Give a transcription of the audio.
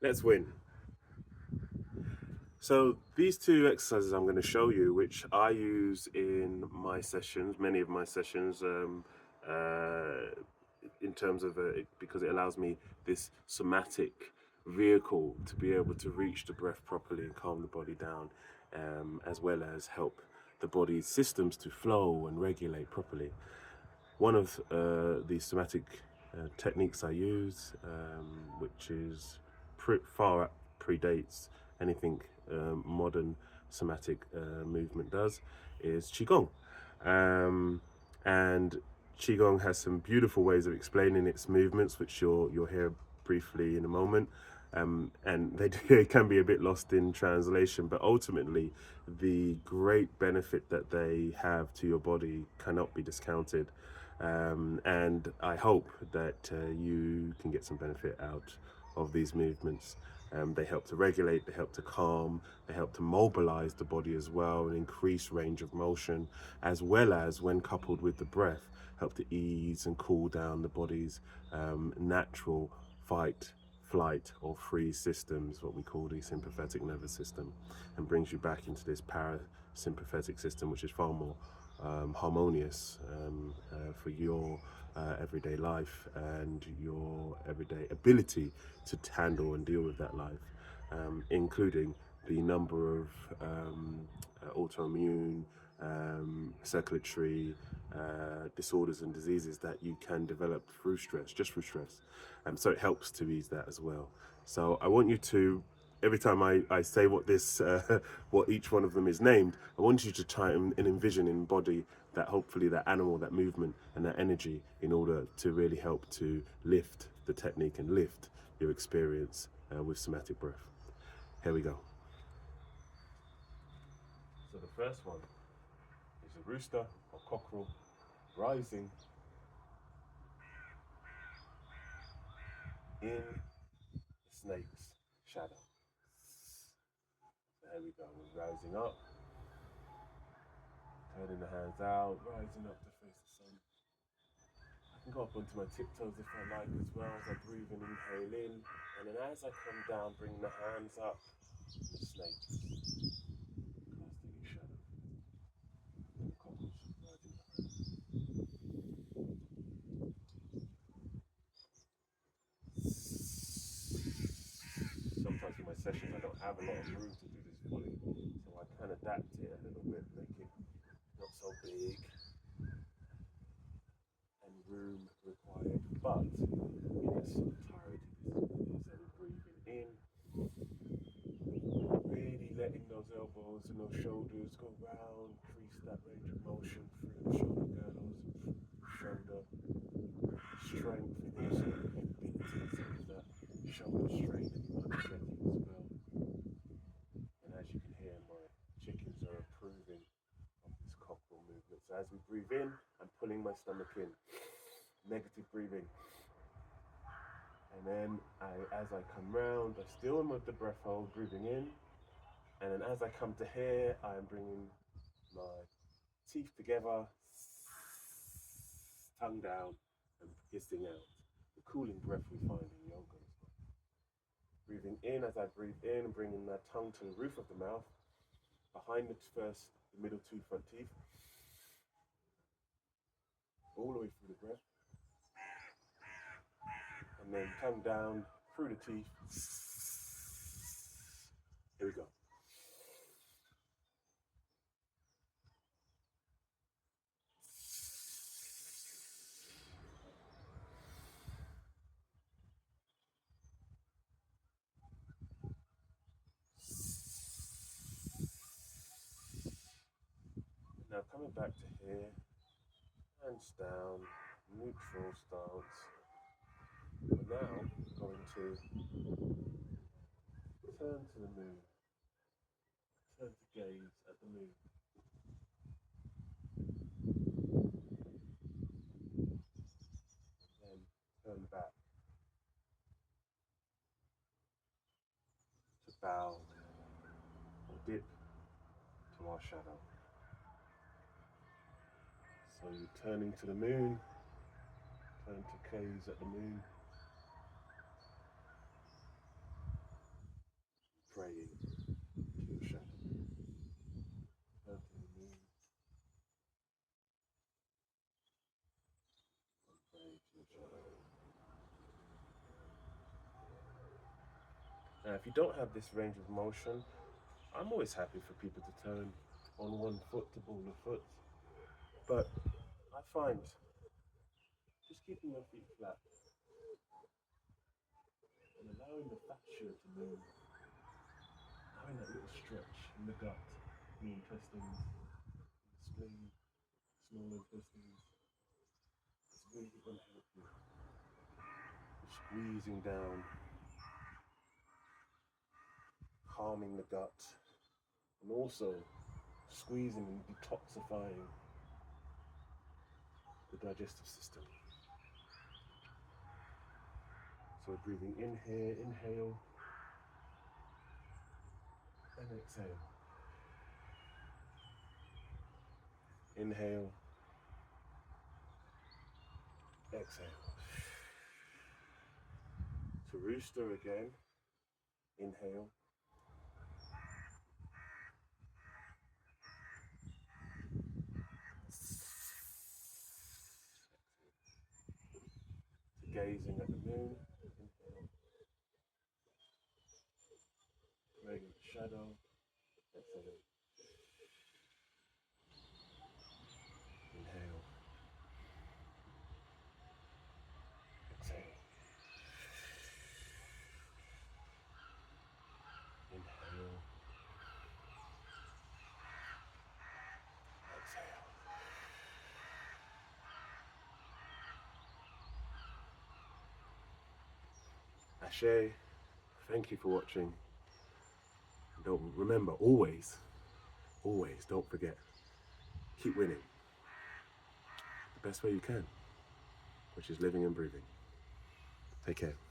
Let's win. So these two exercises I'm going to show you, which I use in my sessions, many of my sessions, in terms of because it allows me this somatic vehicle to be able to reach the breath properly and calm the body down, as well as help the body's systems to flow and regulate properly. One of the somatic techniques I use, which is far predates anything modern somatic movement does, is Qigong. And Qigong has some beautiful ways of explaining its movements, which you'll hear briefly in a moment. And they can be a bit lost in translation, but ultimately the great benefit that they have to your body cannot be discounted. And I hope that you can get some benefit out of these movements. They help to regulate, they help to calm, they help to mobilize the body as well and increase range of motion, as well as, when coupled with the breath, help to ease and cool down the body's natural fight, flight or freeze systems, what we call the sympathetic nervous system, and brings you back into this parasympathetic system, which is far more harmonious for your everyday life and your everyday ability to handle and deal with that life, including the number of autoimmune, circulatory disorders and diseases that you can develop through stress, just through stress. So it helps to ease that as well. So I want you to, every time I say what this, what each one of them is named, I want you to try and envision, embody that, hopefully that animal, that movement and that energy, in order to really help to lift the technique and lift your experience with somatic breath. Here we go. So the first one is a rooster or cockerel rising in the snake's shadow. So here we go, we're rising up, turning the hands out, rising up to face the sun. I can go up onto my tiptoes if I like as well, as I breathe and inhale in, and then as I come down, bring the hands up, the snake casting its shadow, and the cockles rising up. Sometimes in my sessions I don't have a lot of room to do this fully, so I can adapt it a little bit, make it not so big and room required, but in its entirety this is then breathing in, really letting those elbows and those shoulders go round, increase that range of motion through the shoulder girdles, shoulder strength, and also ability, some of that shoulder strain that you might be getting as well. And as you can hear, my chickens are approving of this cockerel movement. So as we breathe in, I'm pulling my stomach in, negative breathing. And then as I come round, I still am with the breath hold, breathing in. And then as I come to here, I am bringing my teeth together, tongue down, and hissing out. The cooling breath we find in yoga as well. Breathing in, as I breathe in, bringing that tongue to the roof of the mouth, behind the middle two front teeth, all the way through the breath. And then tongue down, through the teeth. Here we go. Now coming back to here, hands down, neutral stance. We're now going to turn to the moon, turn to gaze at the moon. Then turn back to bow or dip to our shadow. So you're turning to the moon, turn to gaze at the moon. Now, if you don't have this range of motion, I'm always happy for people to turn on one foot to ball the foot. But I find just keeping your feet flat and allowing the fascia to move, having that little stretch in the gut, in the intestines, in the spleen, small intestines, it's really going to help you. Squeezing down, calming the gut, and also squeezing and detoxifying the digestive system. So we're breathing in here, inhale, and exhale. Inhale, exhale. So rooster again, inhale. So gazing at the moon, inhale. Praying with the shadow, exhale. Inhale, exhale. Inhale, exhale. Ashe, thank you for watching. Don't remember, always, don't forget, keep winning the best way you can, which is living and breathing. Take care.